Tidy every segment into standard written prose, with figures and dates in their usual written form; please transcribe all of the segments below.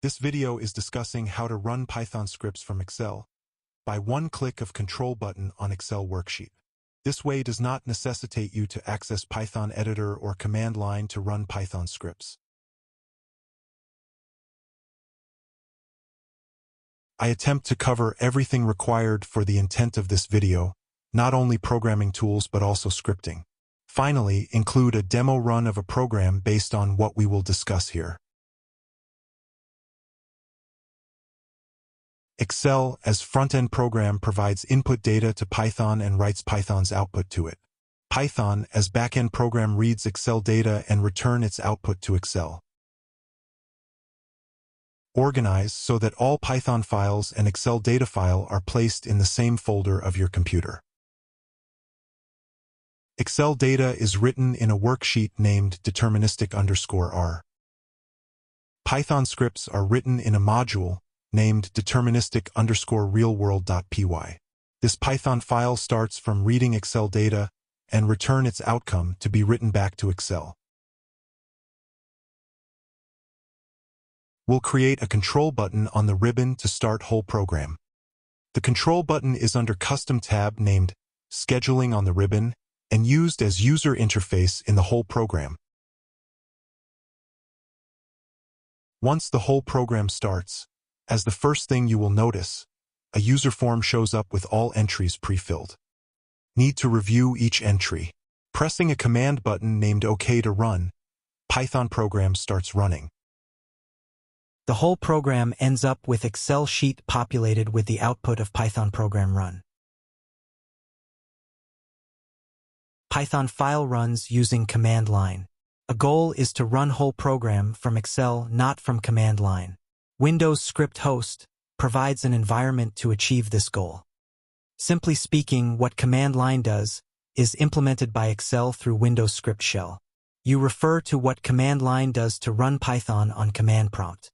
This video is discussing how to run Python scripts from Excel by one click of Control button on Excel worksheet. This way does not necessitate you to access Python editor or command line to run Python scripts. I attempt to cover everything required for the intent of this video, not only programming tools but also scripting. Finally, include a demo run of a program based on what we will discuss here. Excel, as front-end program, provides input data to Python and writes Python's output to it. Python, as back-end program, reads Excel data and returns its output to Excel. Organize so that all Python files and Excel data file are placed in the same folder of your computer. Excel data is written in a worksheet named deterministic_r. Python scripts are written in a module named deterministic_realworld.py. This Python file starts from reading Excel data and return its outcome to be written back to Excel. We'll create a control button on the ribbon to start whole program. The control button is under custom tab named Scheduling on the ribbon and used as user interface in the whole program. Once the whole program starts, as the first thing you will notice, a UserForm shows up with all entries pre-filled. Need to review each entry. Pressing a command button named OK to run, Python program starts running. The whole program ends up with Excel sheet populated with the output of Python program run. Python file runs using command line. A goal is to run whole program from Excel, not from command line. Windows Script Host provides an environment to achieve this goal. Simply speaking, what command line does is implemented by Excel through Windows Script.shell. You refer to what command line does to run Python on command prompt.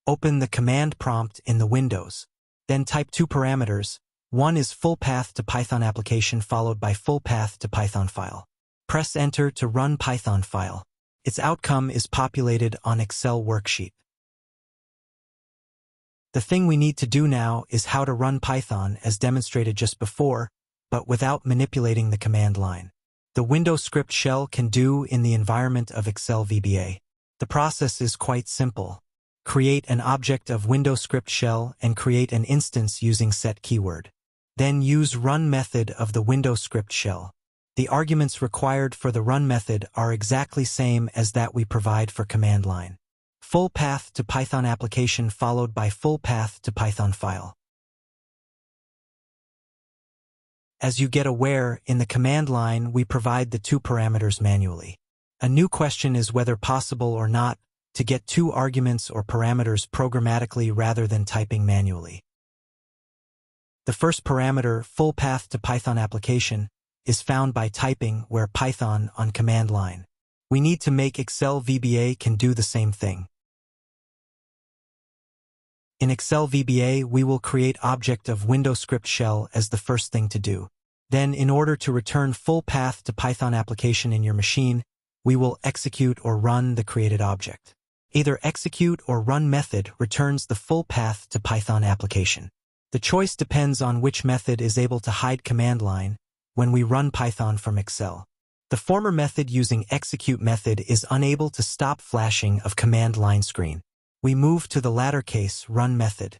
Open the command prompt in the Windows. Then type two parameters. One is full path to Python application followed by full path to Python file. Press Enter to run Python file. Its outcome is populated on Excel worksheet. The thing we need to do now is how to run Python as demonstrated just before, but without manipulating the command line. The Windows Script.shell can do in the environment of Excel VBA. The process is quite simple. Create an object of Windows Script.shell and create an instance using set keyword. Then use run method of the Windows Script.shell. The arguments required for the run method are exactly same as that we provide for command line. Full path to Python application followed by full path to Python file. As you get aware, in the command line we provide the two parameters manually. A new question is whether possible or not to get two arguments or parameters programmatically rather than typing manually. The first parameter, full path to Python application, is found by typing where Python on command line. We need to make Excel VBA can do the same thing. In Excel VBA, we will create object of Windows Script.shell as the first thing to do. Then, in order to return full path to Python application in your machine, we will execute or run the created object. Either execute or run method returns the full path to Python application. The choice depends on which method is able to hide command line when we run Python from Excel. The former method using execute method is unable to stop flashing of command line screen. We move to the latter case, run method.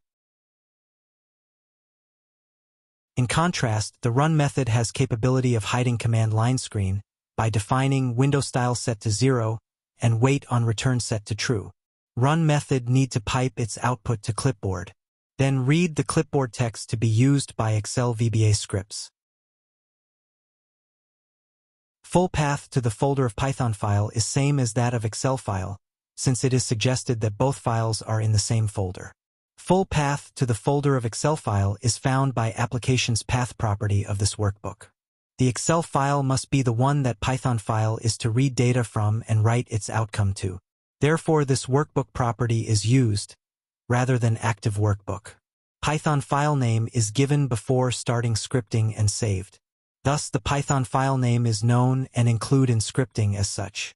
In contrast, the run method has capability of hiding command line screen by defining window style set to 0 and wait on return set to true. Run method need to pipe its output to clipboard. Then read the clipboard text to be used by Excel VBA scripts. Full path to the folder of Python file is same as that of Excel file, since it is suggested that both files are in the same folder. Full path to the folder of Excel file is found by application's path property of this workbook. The Excel file must be the one that Python file is to read data from and write its outcome to. Therefore, this workbook property is used, rather than active workbook. Python file name is given before starting scripting and saved. Thus, the Python file name is known and included in scripting as such.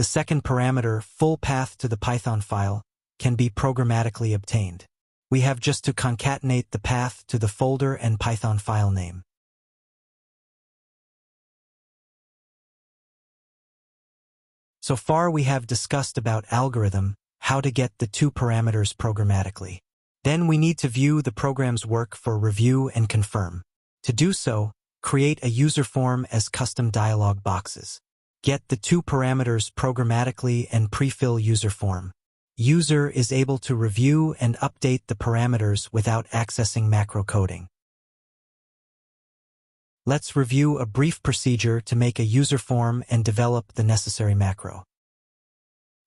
The second parameter, full path to the Python file, can be programmatically obtained. We have just to concatenate the path to the folder and Python file name. So far we have discussed about algorithm, how to get the two parameters programmatically. Then we need to view the program's work for review and confirm. To do so, create a user form as custom dialog boxes. Get the two parameters programmatically and pre-fill user form. User is able to review and update the parameters without accessing macro coding. Let's review a brief procedure to make a user form and develop the necessary macro.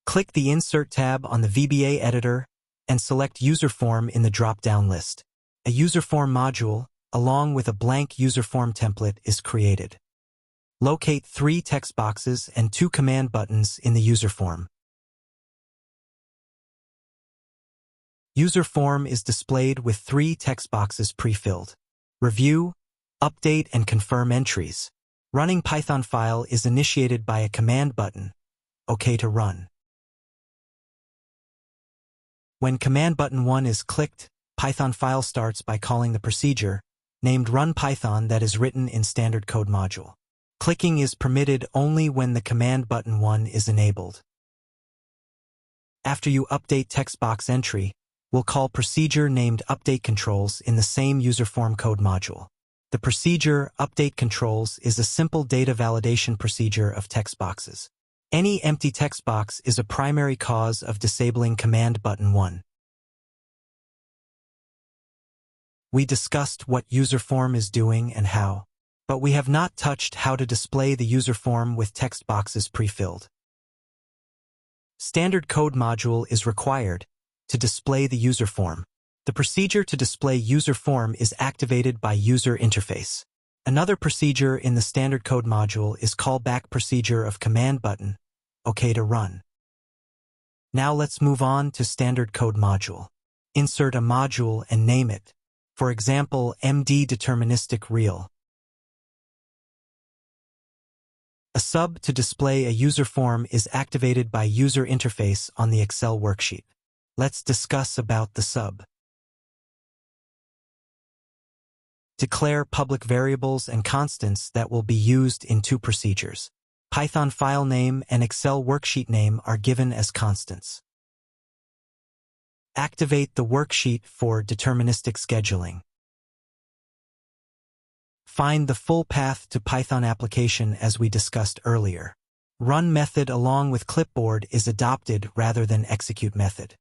Click the Insert tab on the VBA editor and select User Form in the drop-down list. A user form module, along with a blank user form template, is created. Locate 3 text boxes and 2 command buttons in the user form. User form is displayed with 3 text boxes pre-filled. Review, update and confirm entries. Running Python file is initiated by a command button. OK to run. When command button 1 is clicked, Python file starts by calling the procedure, named Run Python, that is written in standard code module. Clicking is permitted only when the command button 1 is enabled. After you update text box entry, we'll call procedure named Update Controls in the same user form code module. The procedure Update Controls is a simple data validation procedure of text boxes. Any empty text box is a primary cause of disabling command button 1. We discussed what user form is doing and how, but we have not touched how to display the user form with text boxes pre-filled. Standard code module is required to display the user form. The procedure to display user form is activated by user interface. Another procedure in the standard code module is callback procedure of command button, OK to run. Now let's move on to standard code module. Insert a module and name it. For example, MD deterministic real. A sub to display a user form is activated by user interface on the Excel worksheet. Let's discuss about the sub. Declare public variables and constants that will be used in 2 procedures. Python file name and Excel worksheet name are given as constants. Activate the worksheet for deterministic scheduling. Find the full path to Python application as we discussed earlier. Run method along with clipboard is adopted rather than execute method.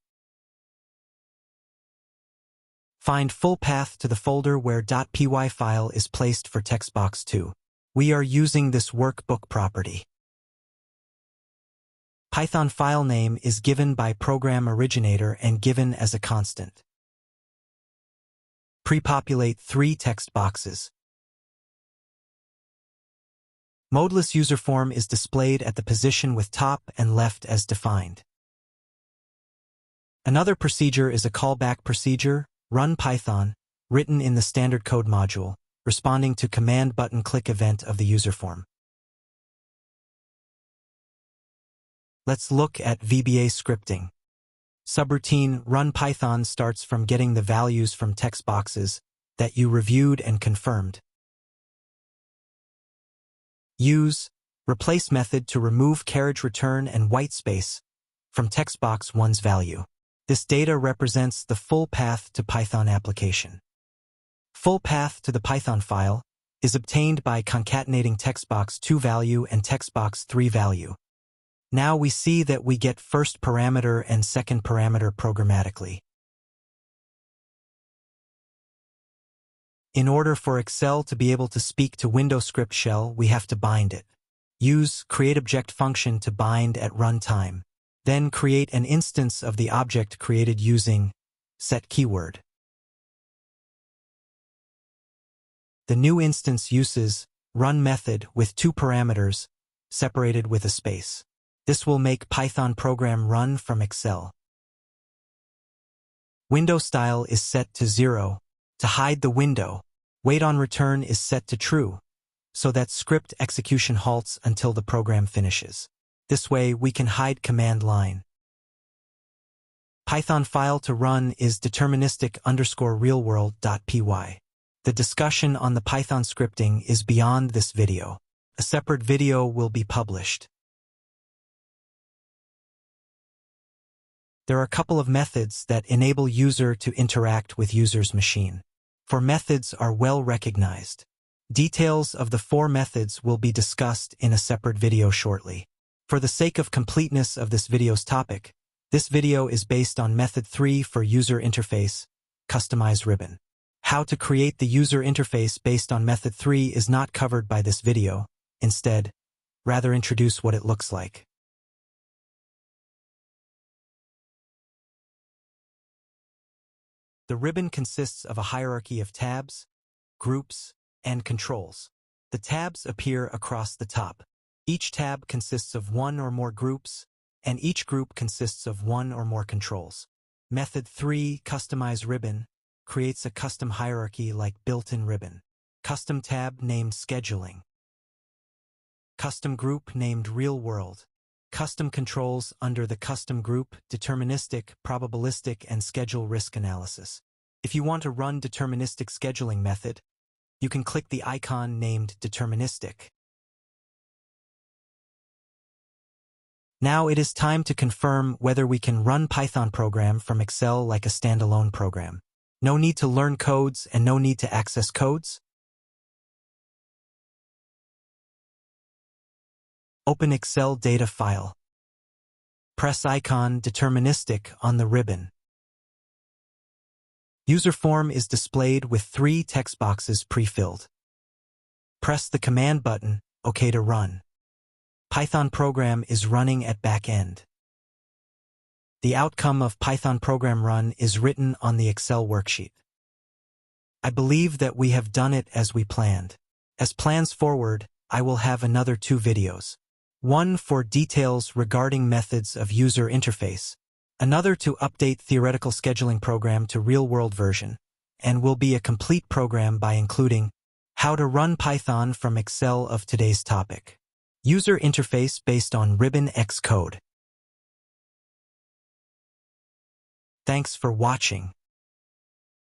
Find full path to the folder where .py file is placed for textbox 2. We are using this workbook property. Python file name is given by program originator and given as a constant. Pre-populate 3 text boxes. Modeless user form is displayed at the position with top and left as defined. Another procedure is a callback procedure, Run Python, written in the standard code module, responding to command button click event of the user form. Let's look at VBA scripting. Subroutine Run Python starts from getting the values from text boxes that you reviewed and confirmed. Use replace method to remove carriage return and whitespace from text box 1's value. This data represents the full path to Python application. Full path to the Python file is obtained by concatenating textbox 2 value and textbox 3 value. Now we see that we get first parameter and second parameter programmatically. In order for Excel to be able to speak to Wscript.shell, we have to bind it. Use createObject function to bind at runtime. Then create an instance of the object created using setKeyword. The new instance uses run method with 2 parameters, separated with a space. This will make Python program run from Excel. Window style is set to 0. To hide the window, wait on return is set to true, so that script execution halts until the program finishes. This way, we can hide command line. Python file to run is deterministic_realworld.py. The discussion on the Python scripting is beyond this video. A separate video will be published. There are a couple of methods that enable user to interact with user's machine. 4 methods are well recognized. Details of the 4 methods will be discussed in a separate video shortly. For the sake of completeness of this video's topic, this video is based on method 3 for user interface, customize ribbon. How to create the user interface based on method 3 is not covered by this video. Instead, rather introduce what it looks like. The ribbon consists of a hierarchy of tabs, groups, and controls. The tabs appear across the top. Each tab consists of 1 or more groups, and each group consists of 1 or more controls. Method 3, customize ribbon, creates a custom hierarchy like built-in ribbon. Custom tab named scheduling. Custom group named real world. Custom controls under the custom group, deterministic, probabilistic, and schedule risk analysis. If you want to run deterministic scheduling method, you can click the icon named deterministic. Now it is time to confirm whether we can run Python program from Excel like a standalone program. No need to learn codes and no need to access codes. Open Excel data file. Press icon deterministic on the ribbon. UserForm is displayed with 3 text boxes pre-filled. Press the command button, OK to run. Python program is running at back end. The outcome of Python program run is written on the Excel worksheet. I believe that we have done it as we planned. As plans forward, I will have another 2 videos. One for details regarding methods of user interface, another to update theoretical scheduling program to real-world version, and will be a complete program by including how to run Python from Excel of today's topic. User interface based on Ribbon X code. Thanks for watching.